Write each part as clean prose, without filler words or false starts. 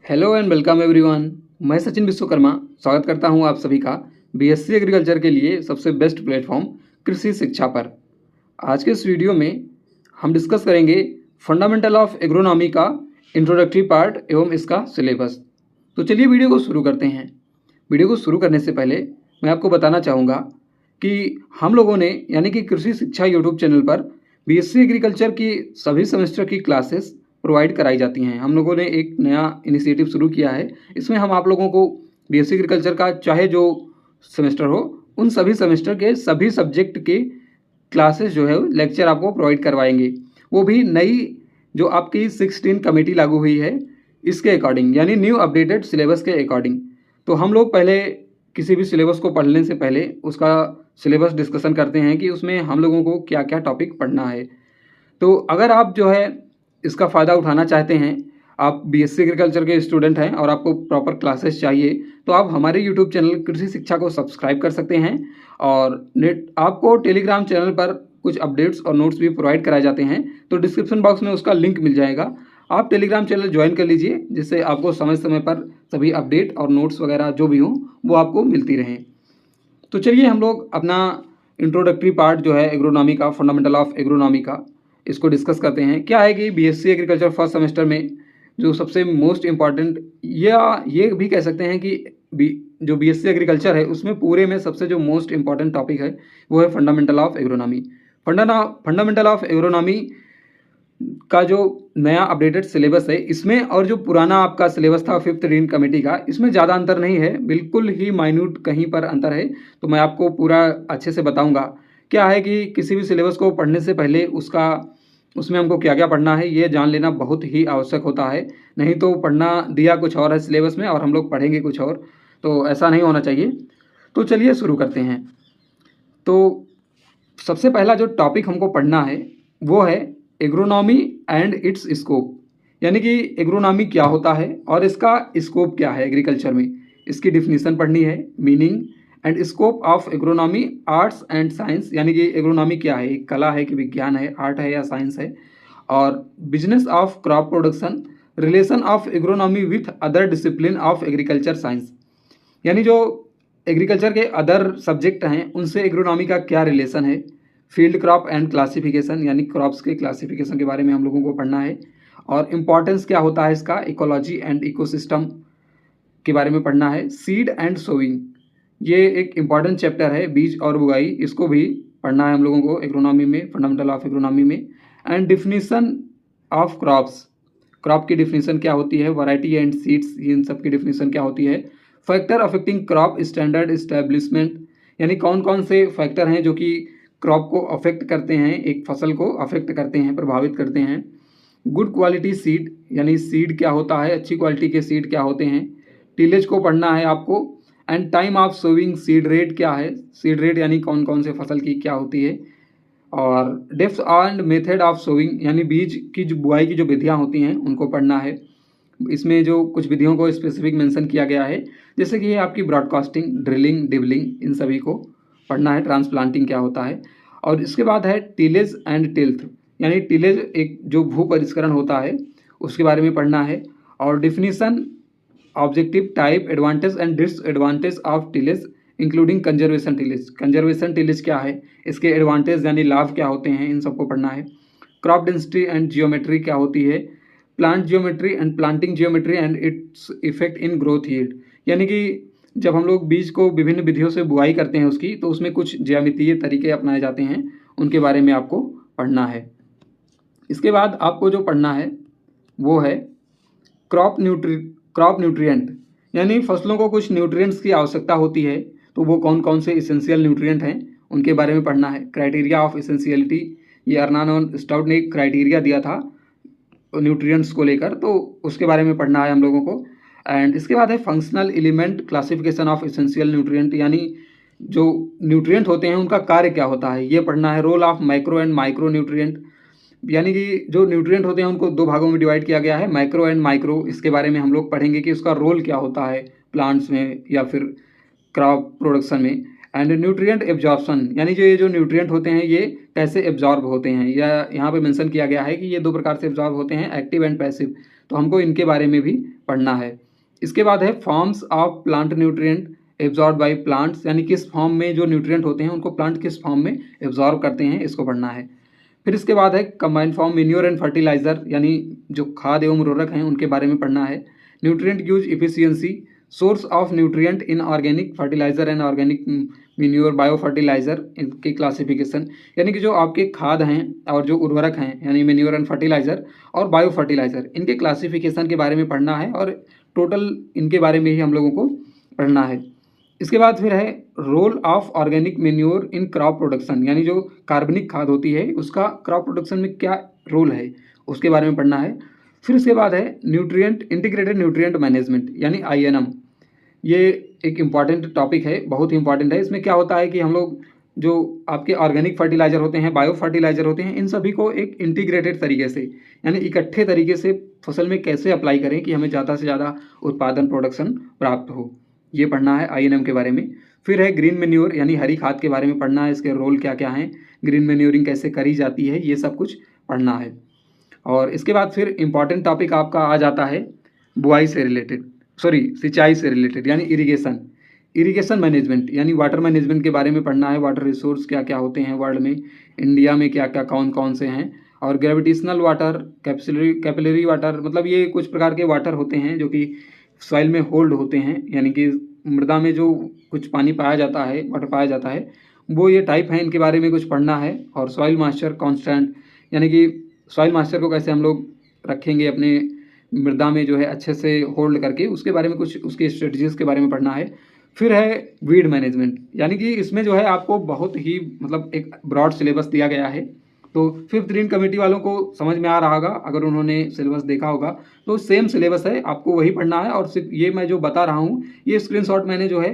Hello and welcome everyone. मैं सचिन विश्वकर्मा स्वागत करता हूं आप सभी का बीएससी एग्रीकल्चर के लिए सबसे बेस्ट प्लेटफॉर्म कृषि शिक्षा पर। आज के इस वीडियो में हम डिस्कस करेंगे फंडामेंटल ऑफ एग्रोनॉमी का इंट्रोडक्टरी पार्ट एवं इसका सिलेबस। तो चलिए वीडियो को शुरू करते हैं। वीडियो को शुरू करने से पहले मैं आपको बताना चाहूँगा कि हम लोगों ने यानी कि कृषि शिक्षा यूट्यूब चैनल पर बीएससी एग्रीकल्चर की सभी सेमेस्टर की क्लासेस प्रोवाइड कराई जाती हैं। हम लोगों ने एक नया इनिशिएटिव शुरू किया है। इसमें हम आप लोगों को बीएससी एग्रीकल्चर का चाहे जो सेमेस्टर हो उन सभी सेमेस्टर के सभी सब्जेक्ट के क्लासेस जो है लेक्चर आपको प्रोवाइड करवाएंगे, वो भी नई जो आपकी 16 कमेटी लागू हुई है इसके अकॉर्डिंग, यानी न्यू अपडेटेड सिलेबस के अकॉर्डिंग। तो हम लोग पहले किसी भी सिलेबस को पढ़ने से पहले उसका सिलेबस डिस्कशन करते हैं कि उसमें हम लोगों को क्या क्या टॉपिक पढ़ना है। तो अगर आप जो है इसका फ़ायदा उठाना चाहते हैं, आप बीएससी एग्रीकल्चर के स्टूडेंट हैं और आपको प्रॉपर क्लासेस चाहिए, तो आप हमारे यूट्यूब चैनल कृषि शिक्षा को सब्सक्राइब कर सकते हैं। और आपको टेलीग्राम चैनल पर कुछ अपडेट्स और नोट्स भी प्रोवाइड कराए जाते हैं, तो डिस्क्रिप्शन बॉक्स में उसका लिंक मिल जाएगा। आप टेलीग्राम चैनल ज्वाइन कर लीजिए, जिससे आपको समय समय पर सभी अपडेट और नोट्स वगैरह जो भी हों वो आपको मिलती रहें। तो चलिए हम लोग अपना इंट्रोडक्टरी पार्ट जो है एग्रोनॉमी का, फंडामेंटल ऑफ एग्रोनॉमी का, इसको डिस्कस करते हैं। क्या है कि बीएससी एग्रीकल्चर फर्स्ट सेमेस्टर में जो सबसे मोस्ट इम्पॉर्टेंट, या ये भी कह सकते हैं कि जो बीएससी एग्रीकल्चर है उसमें पूरे में सबसे जो मोस्ट इम्पॉर्टेंट टॉपिक है वो है fundamental of agronomy. Fundamental of agronomy का जो नया अपडेटेड सिलेबस है इसमें और जो पुराना आपका सिलेबस था फिफ्थ रीन कमेटी का, इसमें ज़्यादा अंतर नहीं है, बिल्कुल ही माइन्यूट कहीं पर अंतर है। तो मैं आपको पूरा अच्छे से बताऊंगा। क्या है कि किसी भी सिलेबस को पढ़ने से पहले उसमें हमको क्या क्या पढ़ना है ये जान लेना बहुत ही आवश्यक होता है। नहीं तो पढ़ना दिया कुछ और है सिलेबस में और हम लोग पढ़ेंगे कुछ और, तो ऐसा नहीं होना चाहिए। तो चलिए शुरू करते हैं। तो सबसे पहला जो टॉपिक हमको पढ़ना है वो है एग्रोनॉमी एंड इट्स स्कोप, यानी कि एग्रोनॉमी क्या होता है और इसका स्कोप क्या है एग्रीकल्चर में। इसकी डिफिनीशन पढ़नी है, meaning and scope of agronomy, arts and science, यानी कि एग्रोनॉमी क्या है, एक कला है कि विज्ञान है, आर्ट है या साइंस है। और business of crop production, relation of agronomy with other discipline of agriculture science, यानी जो एग्रीकल्चर के अदर सब्जेक्ट हैं उनसे एग्रोनॉमी का क्या रिलेशन है। फील्ड क्रॉप एंड क्लासिफिकेशन, यानी क्रॉप्स के क्लासिफिकेशन के बारे में हम लोगों को पढ़ना है। और इम्पॉर्टेंस क्या होता है इसका, इकोलॉजी एंड इकोसिस्टम के बारे में पढ़ना है। सीड एंड सोइंग, ये एक इम्पॉर्टेंट चैप्टर है, बीज और बुआई, इसको भी पढ़ना है हम लोगों को एग्रोनॉमी में, फंडामेंटल ऑफ एग्रोनॉमी में। And definition of crops, crop की डिफिनीशन क्या होती है, वैरायटी एंड सीड्स, इन सब की डिफिनीशन क्या होती है। Factor affecting crop standard establishment, यानी कौन कौन से फैक्टर हैं जो कि क्रॉप को अफेक्ट करते हैं, एक फसल को अफेक्ट करते हैं, प्रभावित करते हैं। गुड क्वालिटी सीड, यानी सीड क्या होता है, अच्छी क्वालिटी के सीड क्या होते हैं। टीलेज को पढ़ना है आपको। And time of sowing, seed rate क्या है, सीड रेट यानी कौन कौन से फसल की क्या होती है। और depth and method of sowing, यानी बीज की जो बुआई की जो विधियाँ होती हैं उनको पढ़ना है। इसमें जो कुछ विधियों को स्पेसिफिक मेंशन किया गया है, जैसे कि ये आपकी ब्रॉडकास्टिंग, ड्रिलिंग, डिबलिंग, इन सभी को पढ़ना है। ट्रांसप्लांटिंग क्या होता है। और इसके बाद है टिलेज एंड टिल्थ, यानी टिलेज एक जो भू परिष्करण होता है उसके बारे में पढ़ना है। और definition, objective, type, advantage and disadvantage of tillage including conservation tillage, conservation tillage क्या है, इसके एडवांटेज यानी लाभ क्या होते हैं, इन सबको पढ़ना है। क्रॉप डेंसिटी एंड जियोमेट्री क्या होती है। Plant geometry and planting geometry and its effect in growth yield, यानी कि जब हम लोग बीज को विभिन्न विधियों से बुआई करते हैं उसकी, तो उसमें कुछ ज्यामितीय तरीके अपनाए जाते हैं, उनके बारे में आपको पढ़ना है। इसके बाद आपको जो पढ़ना है वो है क्रॉप न्यूट्रिएंट, यानी फसलों को कुछ न्यूट्रिएंट्स की आवश्यकता होती है, तो वो कौन कौन से इसेंशियल न्यूट्रिएंट हैं उनके बारे में पढ़ना है। क्राइटेरिया ऑफ इसेंशियलिटी, ये अर्नान स्टाउट ने एक क्राइटेरिया दिया था न्यूट्रिएंट्स को लेकर, तो उसके बारे में पढ़ना है हम लोगों को। एंड इसके बाद है functional element classification of essential nutrient, यानी जो न्यूट्रिएंट होते हैं उनका कार्य क्या होता है ये पढ़ना है। Role of micro and micro nutrient, यानी कि जो न्यूट्रिएंट होते हैं उनको दो भागों में डिवाइड किया गया है, माइक्रो एंड माइक्रो। इसके बारे में हम लोग पढ़ेंगे कि उसका रोल क्या होता है प्लांट्स में या फिर क्रॉप प्रोडक्शन में। एंड न्यूट्रिएंट एब्जॉर्प्शन, यानी जो ये जो न्यूट्रिएंट होते हैं ये कैसे एब्जॉर्ब होते हैं, या यहाँ पे मेंशन किया गया है कि ये दो प्रकार से एब्जॉर्ब होते हैं, एक्टिव एंड पैसिव। तो हमको इनके बारे में भी पढ़ना है। इसके बाद है forms of plant nutrient absorb by plants, यानी किस फॉर्म में जो न्यूट्रिएंट होते हैं उनको प्लांट किस फॉर्म में एब्जॉर्ब करते हैं, इसको पढ़ना है। फिर इसके बाद है combined form manure and fertiliser, यानी जो खाद एवं उर्वरक हैं उनके बारे में पढ़ना है। Nutrient use efficiency, source of nutrient in organic fertiliser and organic manure, bio fertiliser, इनकी क्लासिफिकेशन, यानी कि जो आपके खाद हैं और जो उर्वरक हैं यानी मैन्योर एंड फर्टिलाइजर और बायो फर्टिलाइजर, इनके क्लासिफिकेशन के बारे में पढ़ना है और टोटल इनके बारे में ही हम लोगों को पढ़ना है। इसके बाद फिर है role of organic manure in crop production, यानी जो कार्बनिक खाद होती है उसका क्रॉप प्रोडक्शन में क्या रोल है उसके बारे में पढ़ना है। फिर इसके बाद है न्यूट्रिएंट इंटीग्रेटेड न्यूट्रिएंट मैनेजमेंट यानी INM। ये एक इम्पॉर्टेंट टॉपिक है, बहुत ही इंपॉर्टेंट है। इसमें क्या होता है कि हम लोग जो आपके ऑर्गेनिक फर्टिलाइज़र होते हैं, बायो फर्टिलाइज़र होते हैं, इन सभी को एक इंटीग्रेटेड तरीके से यानी इकट्ठे तरीके से फसल में कैसे अप्लाई करें कि हमें ज़्यादा से ज़्यादा उत्पादन प्रोडक्शन प्राप्त हो, ये पढ़ना है INM के बारे में। फिर है ग्रीन मैन्योर यानी हरी खाद के बारे में पढ़ना है, इसके रोल क्या क्या हैं, ग्रीन मैन्योरिंग कैसे करी जाती है, ये सब कुछ पढ़ना है। और इसके बाद फिर इम्पॉर्टेंट टॉपिक आपका आ जाता है बुआई से रिलेटेड, सिंचाई से रिलेटेड यानी इरिगेशन मैनेजमेंट, यानी वाटर मैनेजमेंट के बारे में पढ़ना है। वाटर रिसोर्स क्या क्या होते हैं वर्ल्ड में, इंडिया में क्या क्या कौन कौन से हैं, और ग्रेविटेशनल वाटर, कैपिलरी वाटर, मतलब ये कुछ प्रकार के वाटर होते हैं जो कि सॉइल में होल्ड होते हैं, यानी कि मृदा में जो कुछ पानी पाया जाता है, वाटर पाया जाता है, वो ये टाइप हैं, इनके बारे में कुछ पढ़ना है। और सॉइल मॉइस्चर कांस्टेंट, यानी कि सॉइल मॉइस्चर को कैसे हम लोग रखेंगे अपने मृदा में जो है अच्छे से होल्ड करके, उसके बारे में कुछ उसके स्ट्रेटजीज़ के बारे में पढ़ना है। फिर है वीड मैनेजमेंट, यानी कि इसमें जो है आपको बहुत ही मतलब एक ब्रॉड सिलेबस दिया गया है। तो 5th ग्रीन कमेटी वालों को समझ में आ रहा होगा, अगर उन्होंने सिलेबस देखा होगा तो सेम सिलेबस है, आपको वही पढ़ना है। और सिर्फ ये मैं जो बता रहा हूँ ये स्क्रीनशॉट मैंने जो है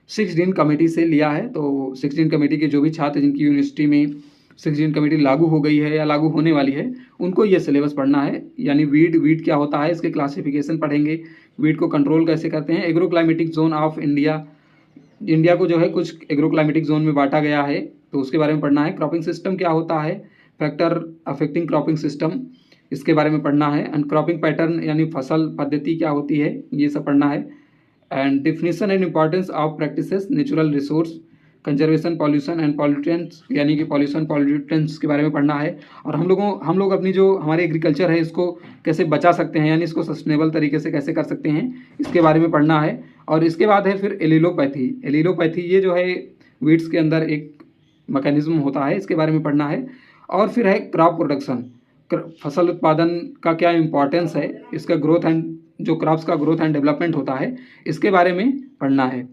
6th ग्रीन कमेटी से लिया है। तो 6th ग्रीन कमेटी के जो भी छात्र जिनकी यूनिवर्सिटी में 6th ग्रीन कमेटी लागू हो गई है या लागू होने वाली है, उनको ये सिलेबस पढ़ना है। यानी वीड क्या होता है, इसके क्लासिफिकेशन पढ़ेंगे, वीड को कंट्रोल कैसे करते हैं, agro climatic zone of India को जो है कुछ एग्रो क्लाइमेटिक जोन में बांटा गया है तो उसके बारे में पढ़ना है। क्रॉपिंग सिस्टम क्या होता है, फैक्टर अफेक्टिंग क्रॉपिंग सिस्टम, इसके बारे में पढ़ना है। एंड क्रॉपिंग पैटर्न यानी फसल पद्धति क्या होती है, ये सब पढ़ना है। And definition and importance of practices natural resource conservation, pollution and pollutants, यानी कि पॉल्यूशन पॉल्यूटेंट्स के बारे में पढ़ना है। और हम लोग अपनी जो हमारे एग्रीकल्चर है इसको कैसे बचा सकते हैं, यानी इसको सस्टेनेबल तरीके से कैसे कर सकते हैं, इसके बारे में पढ़ना है। और इसके बाद है फिर एलिलोपैथी, ये जो है वीड्स के अंदर एक मैकेनिज्म होता है, इसके बारे में पढ़ना है। और फिर है क्रॉप प्रोडक्शन, फसल उत्पादन का क्या इम्पोर्टेंस है, इसका ग्रोथ एंड जो क्रॉप्स का ग्रोथ एंड डेवलपमेंट होता है, इसके बारे में पढ़ना है।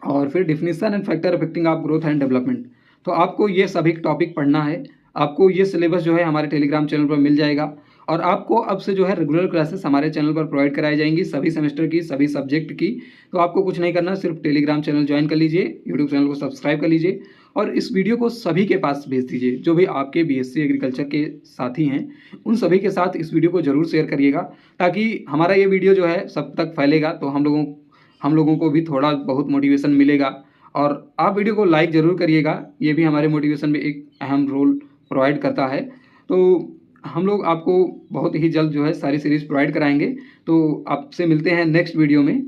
और फिर definition and factor affecting of growth and development. तो आपको ये सभी टॉपिक पढ़ना है। आपको ये सिलेबस जो है हमारे टेलीग्राम चैनल पर मिल जाएगा और आपको अब से जो है रेगुलर क्लासेस हमारे चैनल पर प्रोवाइड कराई जाएंगी, सभी सेमेस्टर की, सभी सब्जेक्ट की। तो आपको कुछ नहीं करना, सिर्फ टेलीग्राम चैनल ज्वाइन कर लीजिए, यूट्यूब चैनल को सब्सक्राइब कर लीजिए और इस वीडियो को सभी के पास भेज दीजिए। जो भी आपके BSc एग्रीकल्चर के साथी हैं उन सभी के साथ इस वीडियो को ज़रूर शेयर करिएगा, ताकि हमारा ये वीडियो जो है सब तक फैलेगा तो हम लोगों को भी थोड़ा बहुत मोटिवेशन मिलेगा। और आप वीडियो को लाइक ज़रूर करिएगा, ये भी हमारे मोटिवेशन में एक अहम रोल प्रोवाइड करता है। तो हम लोग आपको बहुत ही जल्द जो है सारी सीरीज़ प्रोवाइड कराएंगे। तो आपसे मिलते हैं नेक्स्ट वीडियो में।